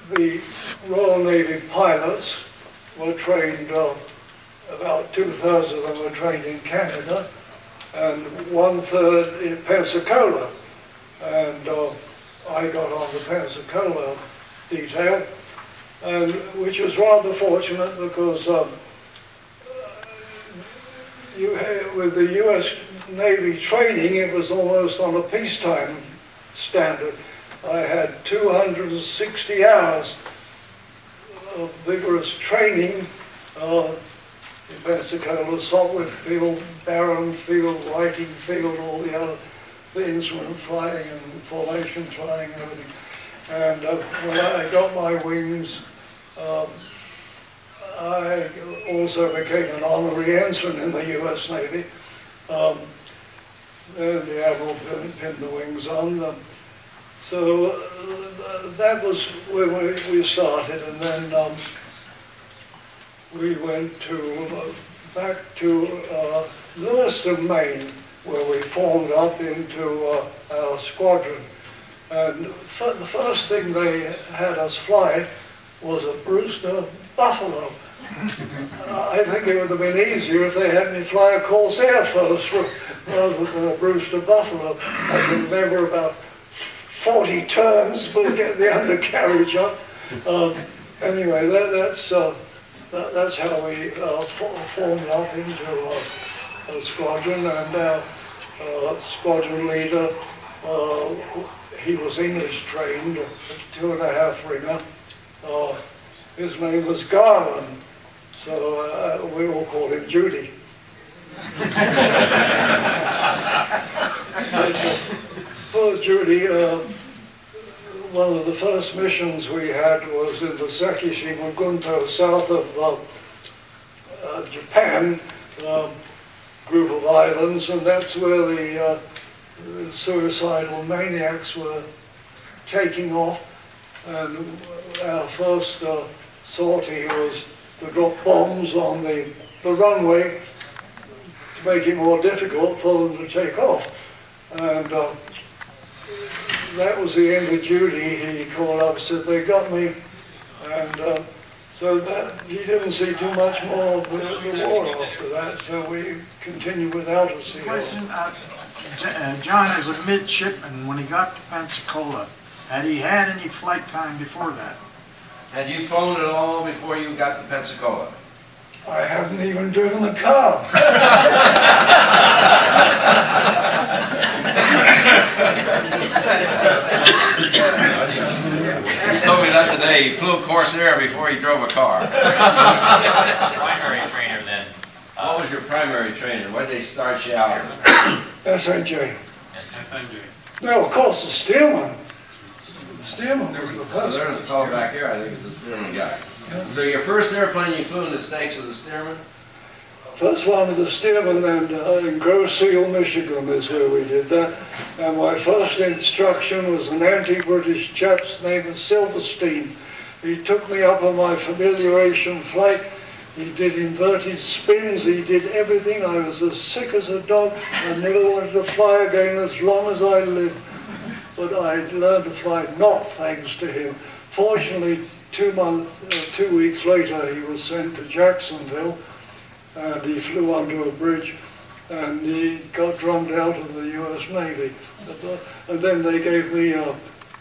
The Royal Navy pilots were trained, about 2/3 of them were trained in Canada and 1/3 in Pensacola. And I got on the Pensacola detail, and which was rather fortunate because with the US Navy training, it was almost on a peacetime standard. I had 260 hours of vigorous training in Pensacola, Saltwood Field, Barron Field, Whiting Field, all the other things when flying and formation flying and everything. And when I got my wings, I also became an honorary ensign in the US Navy. And the Admiral pinned the wings on. So that was where we started, and then we went back to Lewiston, Maine, where we formed up into our squadron. And the first thing they had us fly was a Brewster Buffalo. I think it would have been easier if they had me fly a Corsair first rather than a Brewster Buffalo. I can remember about 40 turns to get the undercarriage up. Anyway, that's how we formed up into a squadron, and our squadron leader, he was English trained, a 2.5 ringer. His name was Garland, so we all called him Judy. Poor Judy, one of the first missions we had was in the Sekishima Gunto, south of Japan, group of islands, and that's where the suicidal maniacs were taking off. And our first sortie was to drop bombs on the runway to make it more difficult for them to take off. And that was the end of Judy. He called up and said, "They got me." And so that he didn't see too much more of the war after that, so we continued without a CO. Question, John, as a midshipman, when he got to Pensacola, had he had any flight time before that? Had you flown at all before you got to Pensacola? I haven't even driven a car. He told me that today. He flew Corsair before he drove a car. Primary trainer then. What was your primary trainer? What did they start you out? SNJ. SNJ. No, of course, the steerman. The steerman was the first There's a fellow back here, I think it's the steerman guy. So your first airplane you flew in the States was the steerman? First one was the steerman, and in Grosse Seal, Michigan is where we did that. And my first instruction was an anti-British chap's name was Silverstein. He took me up on my familiarization flight. He did inverted spins, he did everything. I was as sick as a dog. I never wanted to fly again as long as I lived. But I learned to fly not thanks to him. Fortunately, 2 weeks later, he was sent to Jacksonville, and he flew onto a bridge, and he got drummed out of the US Navy. And then they gave me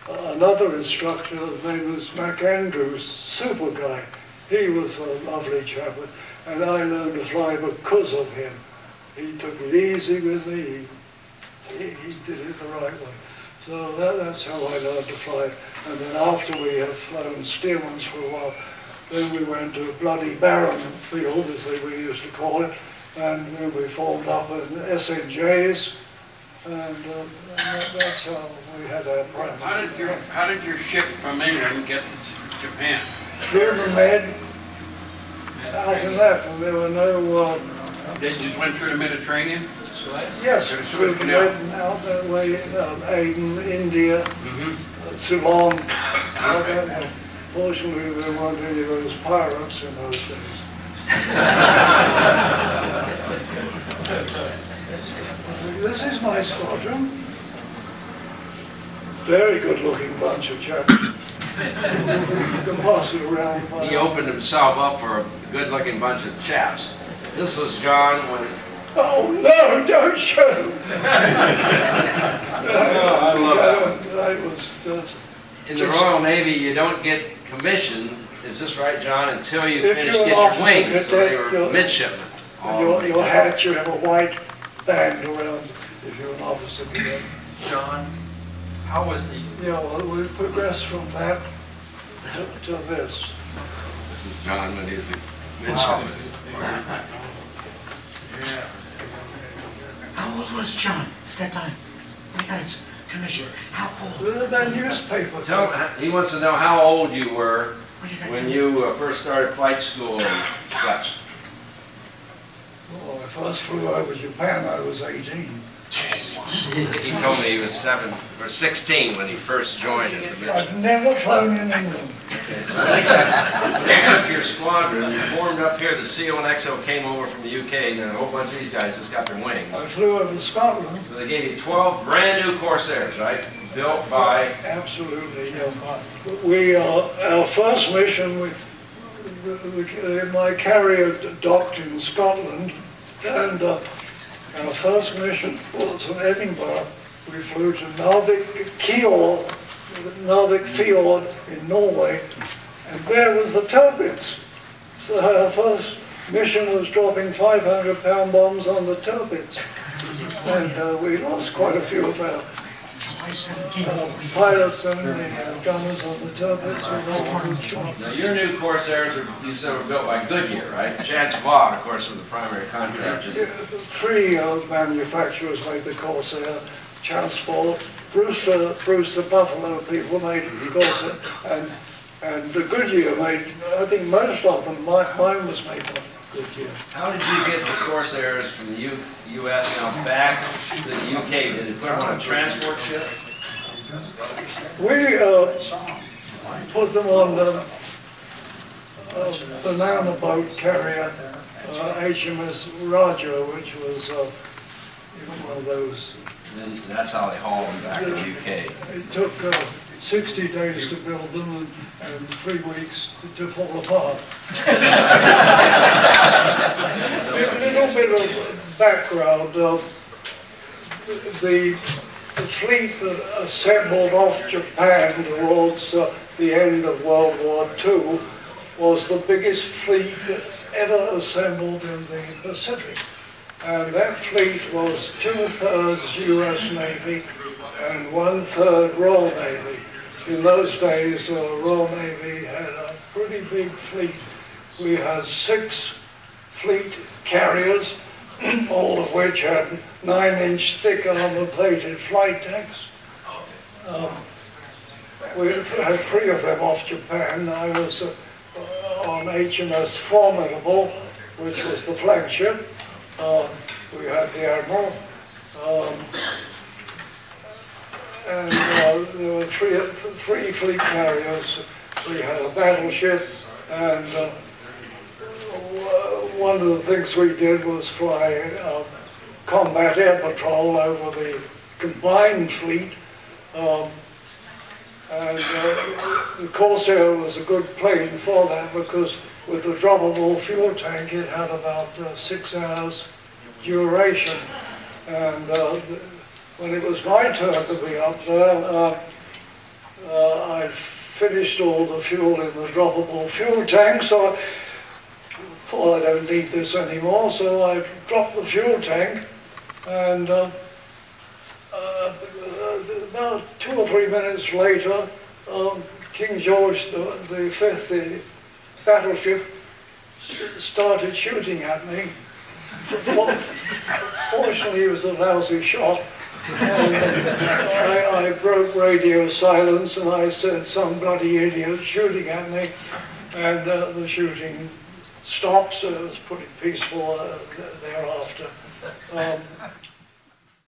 another instructor. His name was Mac Andrews, super guy. He was a lovely chap, and I learned to fly because of him. He took it easy with me. He did it the right way. So that's how I learned to fly. And then after we had flown steermans for a while, then we went to Bloody Barron Field, as we used to call it, and then we formed up in SNJs, and that's how we had our primary. How did your ship from England get to Japan? Through the Med, out in that, and there were no... You went through the Mediterranean? Yes, through the Med and out that way, Aden, India, Ceylon. Fortunately, there weren't any of those pirates in those days. This is my squadron. Very good-looking bunch of chaps. You can pass it around. He opened himself up for a good-looking bunch of chaps. This was John when, Oh, no, don't show! I was, in the Royal Navy, you don't get commissioned, is this right, John, until you If finish you're an get your officer wings, so they cadet, were you're- midshipmen. your hats, you have a white band around if you're an officer cadet. John, how was the, Yeah, well, we progressed from that to this. This is John when he was a midshipman. How old was John at that time? When he got his commission? How old? That newspaper. He wants to know how old you were When you got when you first started flight school in Dutch. Well, I first flew over Japan, I was 18. He told me he was 16 when he first joined as a midshipman. I've never flown in England. So I think that when you took your squadron, you formed up here, the CO and XO came over from the UK, and then a whole bunch of these guys just got their wings. I flew over Scotland. So they gave you 12 brand new Corsairs, right? Built by, Absolutely, yeah. Our first mission, my carrier docked in Scotland, and our first mission was from Edinburgh. We flew to Narvik Fjord in Norway, and there was the turbines. So our first mission was dropping 500-pound bombs on the turbines. And we lost quite a few of our July 17th. pilots and the gunners on the turbines. We all had good shots. now your new Corsairs, you said were built by Goodyear, right? Chance Vaught, of course, was the primary contractor. Yeah, three manufacturers made the Corsair, Transport, Brewster Buffalo people made the Corsair, and the Goodyear made, I think most of them, mine was made by Goodyear. How did you get the Corsairs from the U.S. now back to the U.K.? Did they put them on a transport ship? We put them on the banana boat carrier, HMS Raja, which was one of those. And then that's how they hauled them back to the U.K. It took 60 days to build them and 3 weeks to fall apart. A little bit of background. The fleet that assembled off Japan towards the end of World War II was the biggest fleet ever assembled in the Pacific. And that fleet was 2/3 US Navy and 1/3 Royal Navy. In those days, the Royal Navy had a pretty big fleet. We had 6 fleet carriers, all of which had 9-inch thick armor-plated flight decks. We had 3 of them off Japan. I was on HMS Formidable, which was the flagship. We had the Admiral, and there were 3 fleet carriers. We had a battleship, and one of the things we did was fly combat air patrol over the combined fleet. And the Corsair was a good plane for that because with the droppable fuel tank it had about 6 hours duration. And when it was my turn to be up there, I finished all the fuel in the droppable fuel tank, so I thought I don't need this anymore, so I dropped the fuel tank, and about 2 or 3 minutes later, King George V, the battleship, started shooting at me. Fortunately, it was a lousy shot. And I broke radio silence and I said, "Some bloody idiot shooting at me," and the shooting stopped, so it was pretty peaceful thereafter.